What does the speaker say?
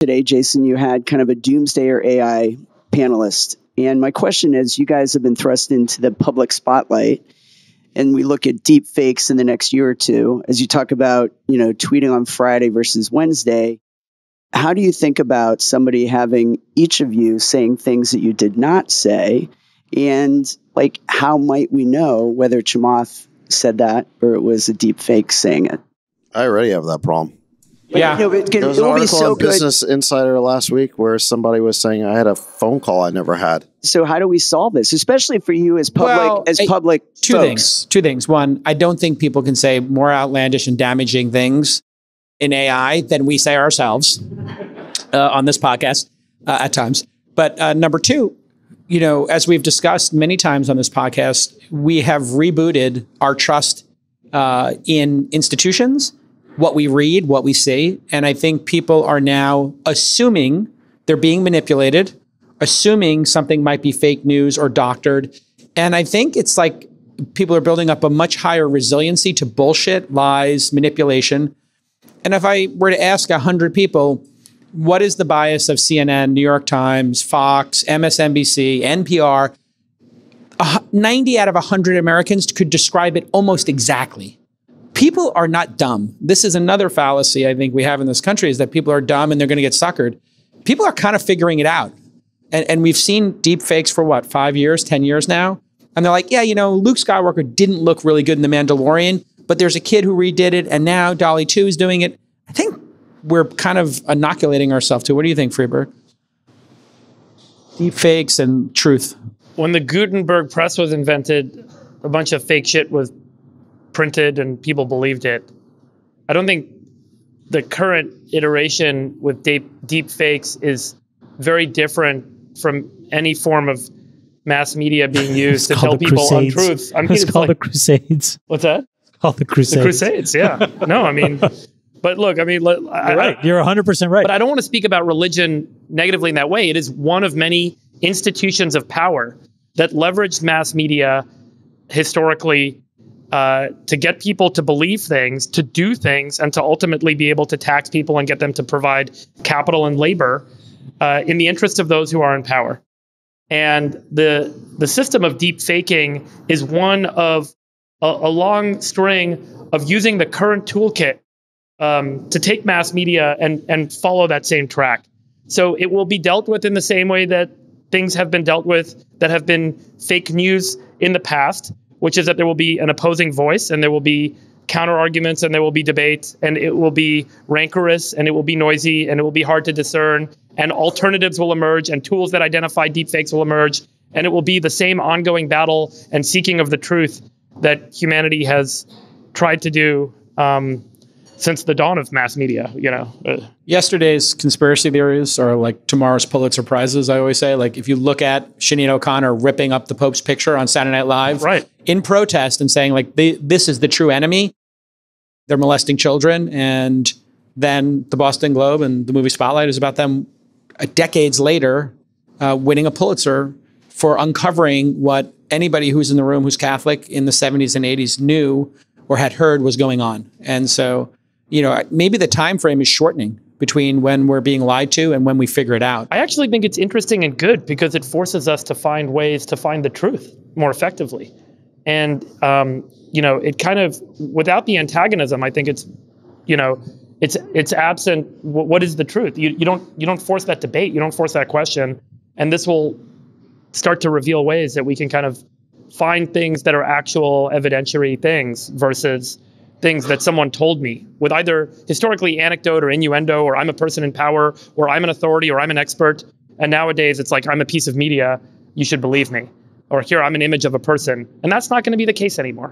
Today, Jason, you had kind of a doomsdayer AI panelist. And my question is, you guys have been thrust into the public spotlight, and we look at deep fakes in the next year or two, as you talk about, tweeting on Friday versus Wednesday. How do you think about somebody having each of you saying things that you did not say? And how might we know whether Chamath said that or it was a deep fake saying it? I already have that problem. Yeah. There was an article on Business Insider last week where somebody was saying I had a phone call I never had. So how do we solve this, especially for you as public two folks? Two things. One, I don't think people can say more outlandish and damaging things in AI than we say ourselves on this podcast at times. But number two, as we've discussed many times on this podcast, we have rebooted our trust in institutions, what we read, what we see. And I think people are now assuming they're being manipulated, assuming something might be fake news or doctored. And I think it's like people are building up a much higher resiliency to bullshit, lies, manipulation. And if I were to ask 100 people, what is the bias of CNN, New York Times, Fox, MSNBC, NPR? 90 out of 100 Americans could describe it almost exactly. People are not dumb. This is another fallacy I think we have in this country, is that people are dumb and they're going to get suckered. People are kind of figuring it out. And we've seen deep fakes for 5 years, 10 years now. And they're like, yeah, Luke Skywalker didn't look really good in The Mandalorian, but there's a kid who redid it, and now Dolly 2 is doing it. I think we're kind of inoculating ourselves to. What do you think, Freeberg? Deep fakes and truth. When the Gutenberg press was invented, a bunch of fake shit was printed and people believed it. I don't think the current iteration with deep fakes is very different from any form of mass media being used to tell people untruths. I mean, it's called the Crusades. What's that? It's called the Crusades. The Crusades, yeah. No, I mean, but look, I mean, you're right. You're 100% right. But I don't want to speak about religion negatively in that way. It is one of many institutions of power that leveraged mass media historically to get people to believe things, to do things, and to ultimately be able to tax people and get them to provide capital and labor in the interest of those who are in power. And the system of deep faking is one of a long string of using the current toolkit to take mass media and follow that same track. So it will be dealt with in the same way that things have been dealt with that have been fake news in the past, which is that there will be an opposing voice and there will be counter arguments and there will be debate and it will be rancorous and it will be noisy and it will be hard to discern, and alternatives will emerge and tools that identify deepfakes will emerge, and it will be the same ongoing battle and seeking of the truth that humanity has tried to do since the dawn of mass media, Yesterday's conspiracy theories are like tomorrow's Pulitzer Prizes, I always say. Like, if you look at Sinead O'Connor ripping up the Pope's picture on Saturday Night Live in protest and saying, like, this is the true enemy. They're molesting children. And then the Boston Globe and the movie Spotlight is about them decades later winning a Pulitzer for uncovering what anybody who's in the room who's Catholic in the 70s and 80s knew or had heard was going on. And so, maybe the time frame is shortening between when we're being lied to and when we figure it out. I actually think it's interesting and good because it forces us to find ways to find the truth more effectively. And, it kind of, without the antagonism, I think it's, it's absent. What is the truth? You don't force that debate. You don't force that question. And this will start to reveal ways that we can kind of find things that are actual evidentiary things versus things that someone told me with either historically anecdote or innuendo, or I'm a person in power, or I'm an authority, or I'm an expert. And nowadays it's like, I'm a piece of media, you should believe me. Or here, I'm an image of a person. And that's not going to be the case anymore.